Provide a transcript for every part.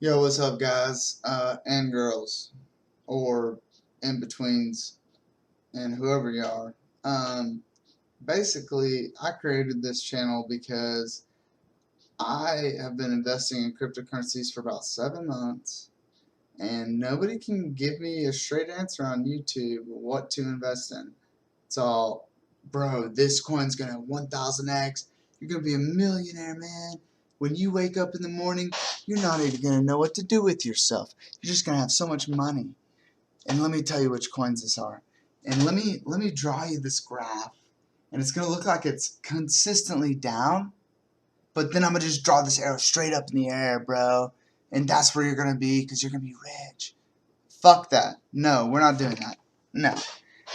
Yo, what's up, guys and girls, or in betweens, and whoever you are? Um, Basically, I created this channel because I have been investing in cryptocurrencies for about 7 months, and nobody can give me a straight answer on YouTube what to invest in. It's all, bro, this coin's gonna 1000x. You're gonna be a millionaire, man. When you wake up in the morning, you're not even gonna know what to do with yourself. You're just gonna have so much money. And let me tell you which coins this are. And let me draw you this graph. And it's gonna look like it's consistently down, but then I'm gonna just draw this arrow straight up in the air, bro. And that's where you're gonna be, because you're gonna be rich. Fuck that. No, we're not doing that. No.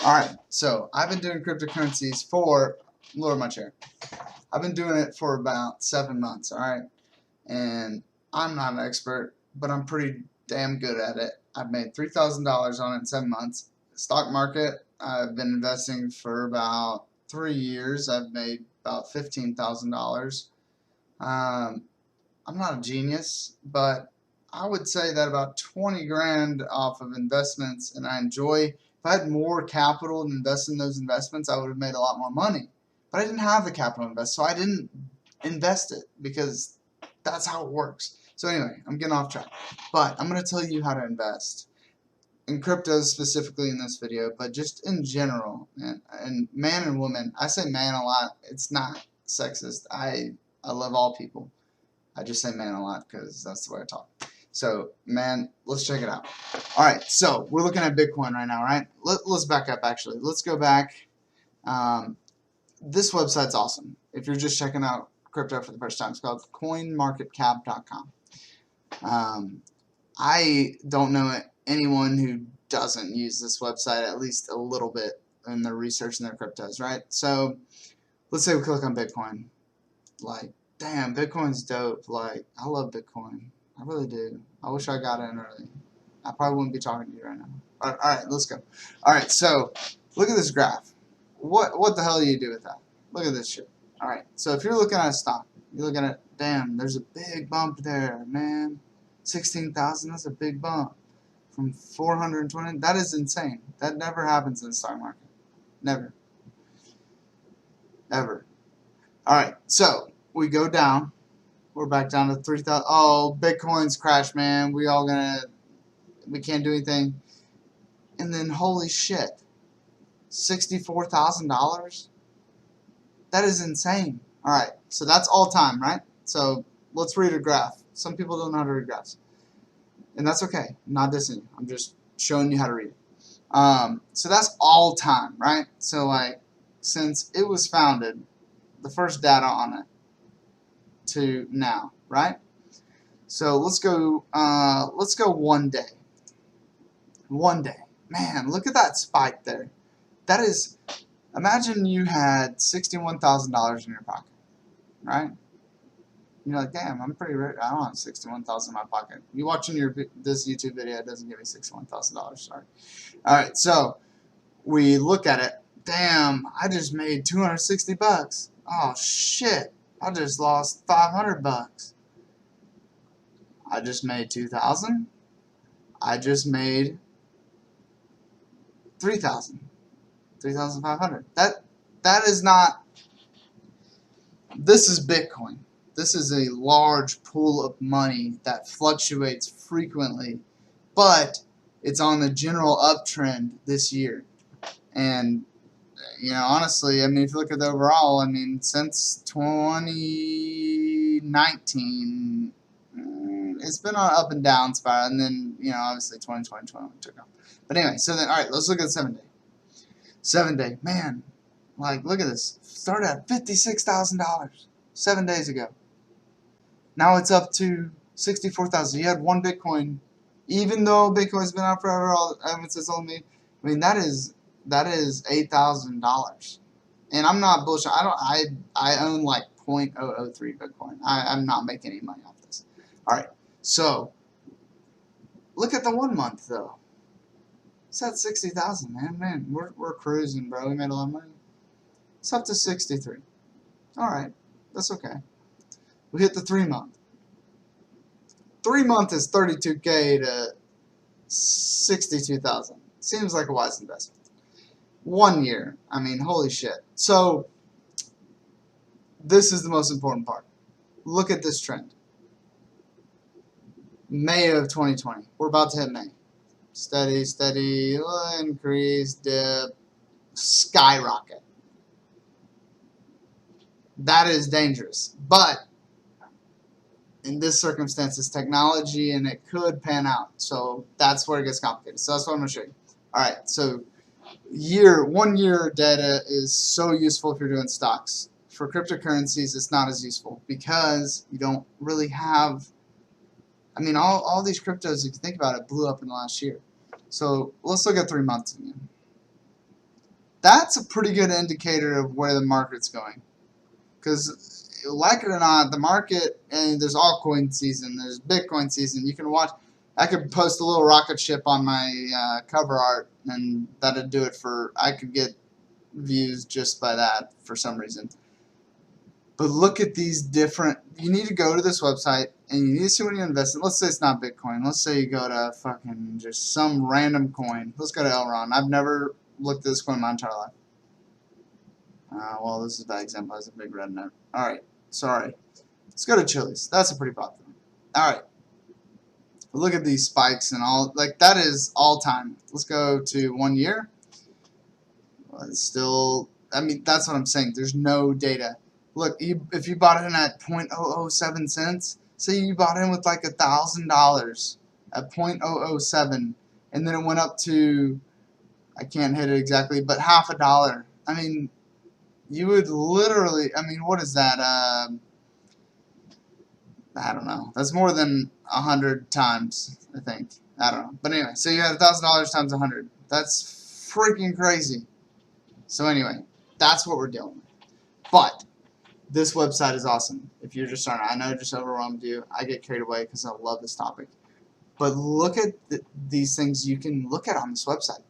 Alright, so I've been doing cryptocurrencies for, lower my chair. I've been doing it for about 7 months, alright? And I'm not an expert, but I'm pretty damn good at it. I've made $3,000 on it in 7 months. Stock market, I've been investing for about 3 years. I've made about $15,000. I'm not a genius, but I would say that about 20 grand off of investments, and I enjoy. If I had more capital to invest in those investments, I would have made a lot more money. But I didn't have the capital to invest, so I didn't invest it because that's how it works. So anyway, I'm getting off track. But I'm going to tell you how to invest in cryptos specifically in this video, but just in general, and man and woman. I say man a lot. It's not sexist. I love all people. I just say man a lot because that's the way I talk. So, man, let's check it out. Alright, so we're looking at Bitcoin right now, right? Let's back up, actually. Let's go back. This website's awesome. If you're just checking out crypto for the first time, it's called coinmarketcap.com. I don't know anyone who doesn't use this website at least a little bit in their research and their cryptos, right? So, let's say we click on Bitcoin. Like, damn, Bitcoin's dope. Like, I love Bitcoin. I really do. I wish I got in early. I probably wouldn't be talking to you right now. Alright, let's go. Alright, so look at this graph. What the hell do you do with that? Look at this shit. Alright, so if you're looking at a stock, you're looking at, damn, there's a big bump there, man. 16,000, that's a big bump. From 420, that is insane. That never happens in the stock market. Never. Ever. Alright, so we go down. We're back down to 3,000. Oh, Bitcoin's crashed, man. We can't do anything. And then, holy shit, $64,000? That is insane. Alright, so that's all time, right? So let's read a graph. Some people don't know how to read graphs. And that's okay. I'm not dissing you. I'm just showing you how to read it. So that's all time, right? So, like, since it was founded, the first data on it to now, right? So let's go 1 day. 1 day. Man, look at that spike there. That is, imagine you had $61,000 in your pocket, right? You're like, damn, I'm pretty rich. I don't have $61,000 in my pocket. You watching this YouTube video, it doesn't give me $61,000. Sorry. All right, so we look at it. Damn, I just made 260 bucks. Oh shit, I just lost 500 bucks. I just made 2,000. I just made 3,000. 3,500. That is not. This is Bitcoin. This is a large pool of money that fluctuates frequently, but it's on the general uptrend this year. And honestly, I mean, if you look at the overall, I mean, since 2019, it's been on up and down spiral, and then obviously 2020 took off. But anyway, so then all right, let's look at 7 day. 7 day, man, like look at this. Started at $56,000 7 days ago. Now it's up to 64,000. You had one Bitcoin, even though Bitcoin's been out forever. All evidence has told me. I mean, that is $8,000. And I'm not bullshit. I own like 0.003 Bitcoin. I'm not making any money off this. All right, so look at the 1 month though. It's at 60,000, man. Man, we're cruising, bro. We made a lot of money. It's up to 63. All right, that's okay. We hit the 3 month. 3 month is 32K to 62,000. Seems like a wise investment. 1 year, I mean, holy shit. So this is the most important part. Look at this trend. May of 2020. We're about to hit May. Steady, steady, increase, dip, skyrocket. That is dangerous. But in this circumstance, it's technology and it could pan out. So that's where it gets complicated. So that's what I'm going to show you. Alright, so 1 year data is so useful if you're doing stocks. For cryptocurrencies, it's not as useful because you don't really have, I mean, all these cryptos, if you think about it, blew up in the last year. So let's look at 3 months again. That's a pretty good indicator of where the market's going. Because, like it or not, the market, and there's altcoin season, there's Bitcoin season. You can watch, I could post a little rocket ship on my cover art, and that'd do it for, I could get views just by that for some reason. But look at these different, you need to go to this website, and you need to see when you invest in. Let's say it's not Bitcoin. Let's say you go to fucking just some random coin. Let's go to Elrond. I've never looked at this coin my entire life. Well, this is a bad example. It's a big red note. Alright, sorry. Let's go to Chili's. That's a pretty popular one. Alright. Look at these spikes and all. Like, that is all time. Let's go to 1 year. Well, it's still, I mean, that's what I'm saying. There's no data. Look, if you bought in at 0.007 cents, say you bought in with like $1,000 at 0.007, and then it went up to, I can't hit it exactly, but half a dollar. I mean, you would literally, I mean, what is that? I don't know. That's more than 100 times, I think. I don't know. But anyway, so you had $1,000 times 100. That's freaking crazy. So anyway, that's what we're dealing with. But this website is awesome. If you're just starting, I know I just overwhelmed you. I get carried away because I love this topic. But look at these things you can look at on this website.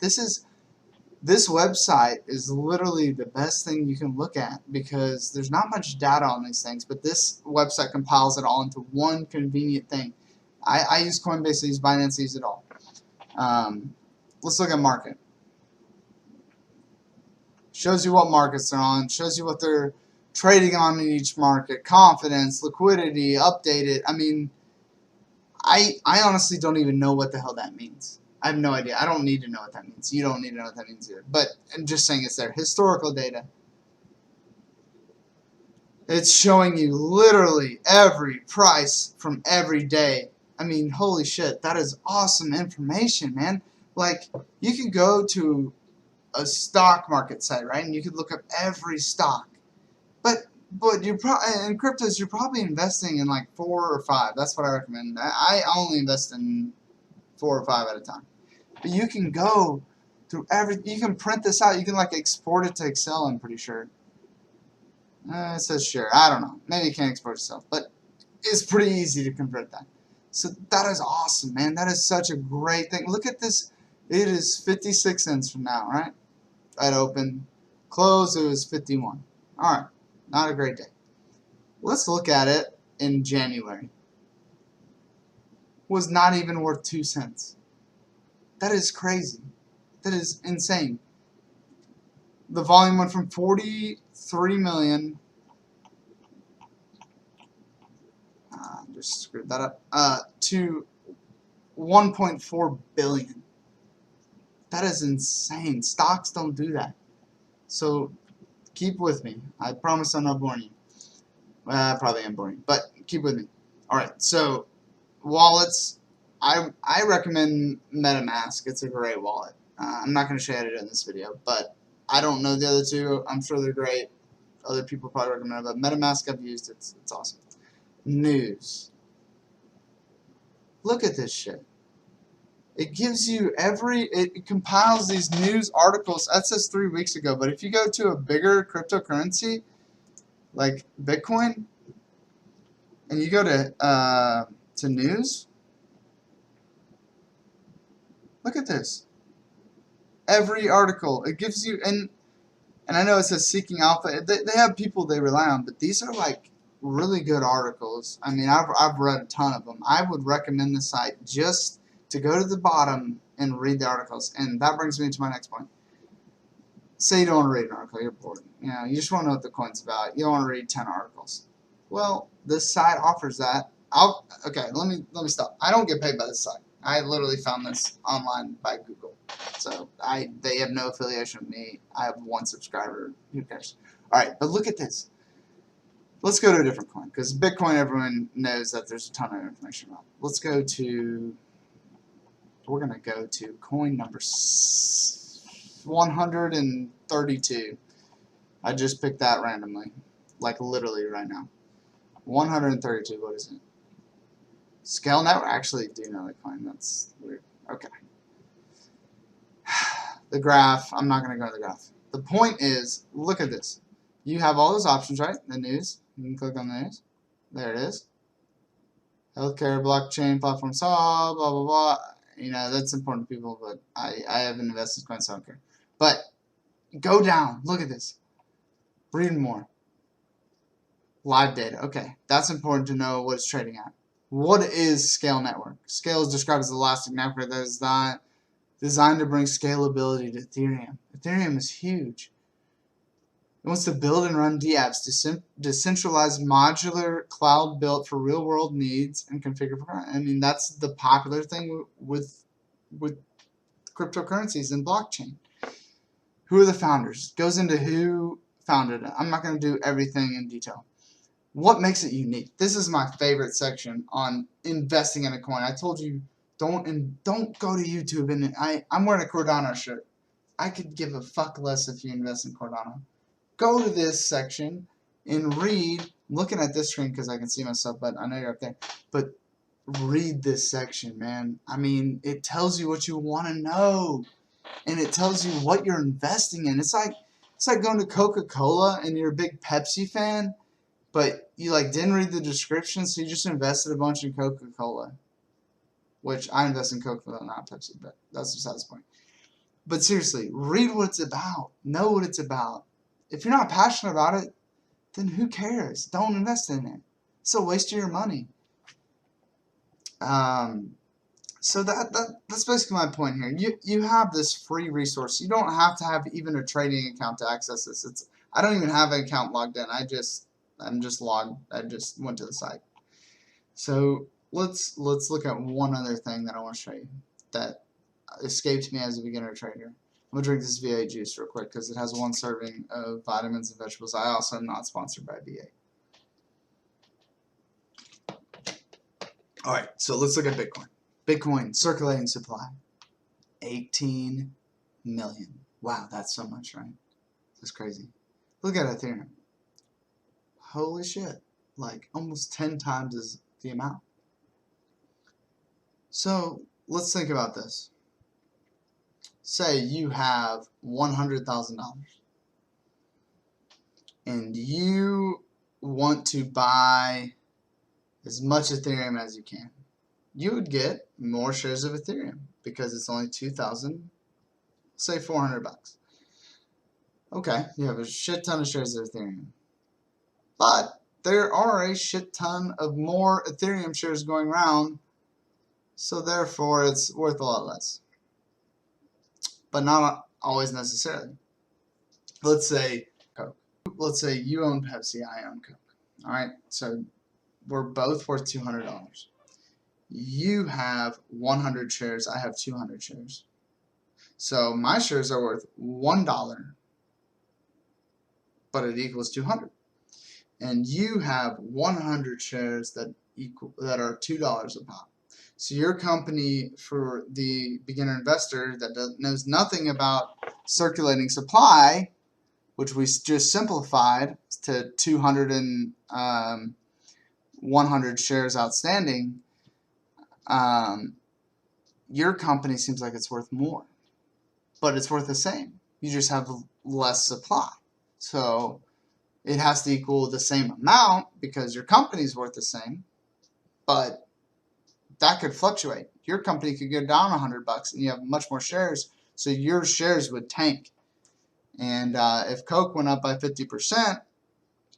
This website is literally the best thing you can look at because there's not much data on these things, but this website compiles it all into one convenient thing. I use Coinbase, I use Binance, I use it all. Let's look at market. Shows you what markets they're on, shows you what they're trading on in each market, confidence, liquidity, updated. I mean, I honestly don't even know what the hell that means. I have no idea. I don't need to know what that means. You don't need to know what that means either. But I'm just saying it's there. Historical data. It's showing you literally every price from every day. I mean, holy shit. That is awesome information, man. Like, you can go to a stock market site, right? And you could look up every stock. But you're in cryptos, you're probably investing in like 4 or 5. That's what I recommend. I only invest in 4 or 5 at a time. But you can go through you can print this out. You can like export it to Excel, I'm pretty sure. It says share. I don't know. Maybe you can't export it yourself. But it's pretty easy to convert that. So that is awesome, man. That is such a great thing. Look at this. It is 56 cents from now, right? I'd open. Close, it was 51. Alright. Not a great day. Let's look at it in January. Was not even worth 2 cents. That is crazy. That is insane. The volume went from 43 million. Just screwed that up. To 1.4 billion. That is insane. Stocks don't do that. So keep with me. I promise I'm not boring you. Probably am boring, but keep with me. Alright, so wallets. I recommend MetaMask. It's a great wallet. I'm not going to show you how to do it in this video, but I don't know the other two. I'm sure they're great. Other people probably recommend it, but MetaMask I've used. It's awesome. News. Look at this shit. It gives you it compiles these news articles. That says 3 weeks ago, but if you go to a bigger cryptocurrency like Bitcoin and you go to news, look at this. Every article, it gives you, and I know it says Seeking Alpha. They have people they rely on, but these are like really good articles. I mean, I've read a ton of them. I would recommend the site just to go to the bottom and read the articles. And that brings me to my next point. Say you don't want to read an article, you're bored. You know, you just want to know what the coin's about. You don't want to read 10 articles. Well, this site offers that. Okay, let me stop. I don't get paid by this site. I literally found this online by Google. So they have no affiliation with me. I have one subscriber. Who cares? Alright, but look at this. Let's go to a different coin, because Bitcoin, everyone knows that there's a ton of information about. We're going to go to coin number 132. I just picked that randomly, like literally right now. 132, what is it? Scale Network, I actually do know the coin, that's weird. Okay. The graph, I'm not going to go to the graph. The point is, look at this. You have all those options, right? The news. You can click on the news. There it is. Healthcare, blockchain, platform saw, blah, blah, blah. You know, that's important to people, but I haven't invested coins, so I don't care. But go down. Look at this. Read more. Live data. Okay, that's important to know what it's trading at. What is Scale Network? Scale is described as an elastic network that is designed to bring scalability to Ethereum. Ethereum is huge. It wants to build and run dApps, decentralized modular cloud built for real-world needs and configured for. I mean, that's the popular thing with cryptocurrencies and blockchain. Who are the founders? Goes into who founded it. I'm not going to do everything in detail. What makes it unique? This is my favorite section on investing in a coin. I told you don't go to YouTube, and I'm wearing a Cardano shirt. I could give a fuck less if you invest in Cardano. Go to this section and read. I'm looking at this screen because I can see myself, but I know you're up there. But read this section, man. I mean, it tells you what you want to know, and it tells you what you're investing in. It's like going to Coca-Cola and you're a big Pepsi fan, but you didn't read the description, so you just invested a bunch in Coca-Cola. Which I invest in Coca-Cola, not Pepsi, but that's besides the point. But seriously, read what it's about. Know what it's about. If you're not passionate about it, then who cares? Don't invest in it. It's a waste of your money. So that's basically my point here. You have this free resource. You don't have to have even a trading account to access this. I don't even have an account logged in. I'm just logged. I just went to the site. So let's look at one other thing that I want to show you that escaped me as a beginner trader. I'm going to drink this VA juice real quick because it has 1 serving of vitamins and vegetables. I also am not sponsored by VA. Alright, so let's look at Bitcoin. Bitcoin circulating supply. 18 million. Wow, that's so much, right? That's crazy. Look at Ethereum. Holy shit. Like almost 10 times is the amount. So let's think about this. Say you have $100,000 and you want to buy as much Ethereum as you can. You would get more shares of Ethereum because it's only 2,000, say $400. Okay, you have a shit ton of shares of Ethereum. But there are a shit ton of more Ethereum shares going around, so therefore it's worth a lot less. But not always necessarily. Let's say Coke. Let's say you own Pepsi, I own Coke. Alright, so we're both worth $200. You have 100 shares, I have 200 shares. So my shares are worth $1, but it equals 200. And you have 100 shares that are $2 a pop. So your company, for the beginner investor that knows nothing about circulating supply, which we just simplified to 200 and 100 shares outstanding, your company seems like it's worth more, but it's worth the same. You just have less supply. So it has to equal the same amount because your company's worth the same, but that could fluctuate. Your company could go down $100 and you have much more shares, so your shares would tank. And if Coke went up by 50%,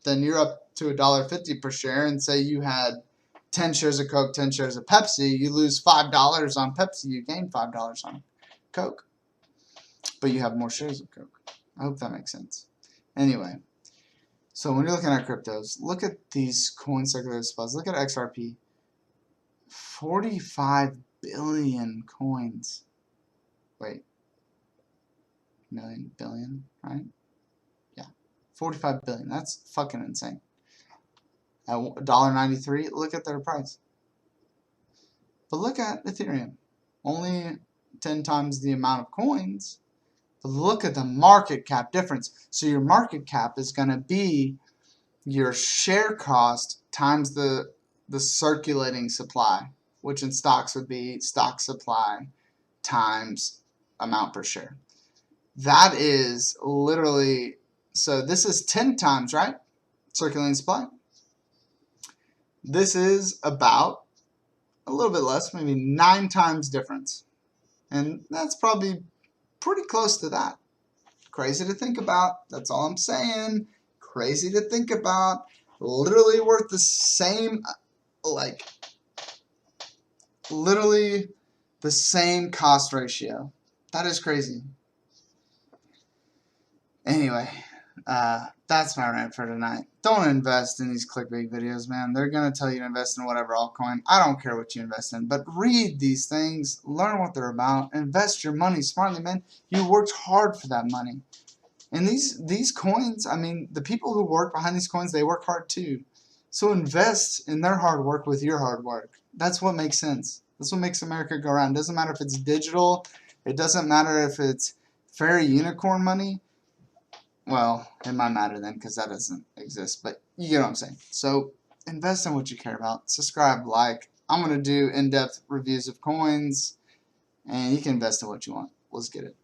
then you're up to $1.50 per share, and say you had 10 shares of Coke, 10 shares of Pepsi, you lose $5 on Pepsi, you gain $5 on Coke. But you have more shares of Coke. I hope that makes sense. Anyway, so when you're looking at cryptos, look at these coin circulator supplies. Look at XRP. 45 billion coins. Wait. Million, billion, right? Yeah. 45 billion. That's fucking insane. At $1.93, look at their price. But look at Ethereum. Only 10 times the amount of coins. But look at the market cap difference. So your market cap is going to be your share cost times the circulating supply, which in stocks would be stock supply times amount per share. That is literally, so this is 10 times, right? Circulating supply. This is about a little bit less, maybe 9 times difference. And that's probably pretty close to that. Crazy to think about. That's all I'm saying. Crazy to think about. Literally worth the same, like, literally the same cost ratio. That is crazy. Anyway, that's my rant for tonight. Don't invest in these clickbait videos, man. They're going to tell you to invest in whatever altcoin. I don't care what you invest in, but read these things. Learn what they're about. Invest your money smartly, man. You worked hard for that money. And these coins, I mean, the people who work behind these coins, they work hard too. So invest in their hard work with your hard work. That's what makes sense. That's what makes America go around. It doesn't matter if it's digital. It doesn't matter if it's fairy unicorn money. Well, it might matter then because that doesn't exist. But you get what I'm saying. So invest in what you care about. Subscribe, like. I'm going to do in-depth reviews of coins. And you can invest in what you want. Let's get it.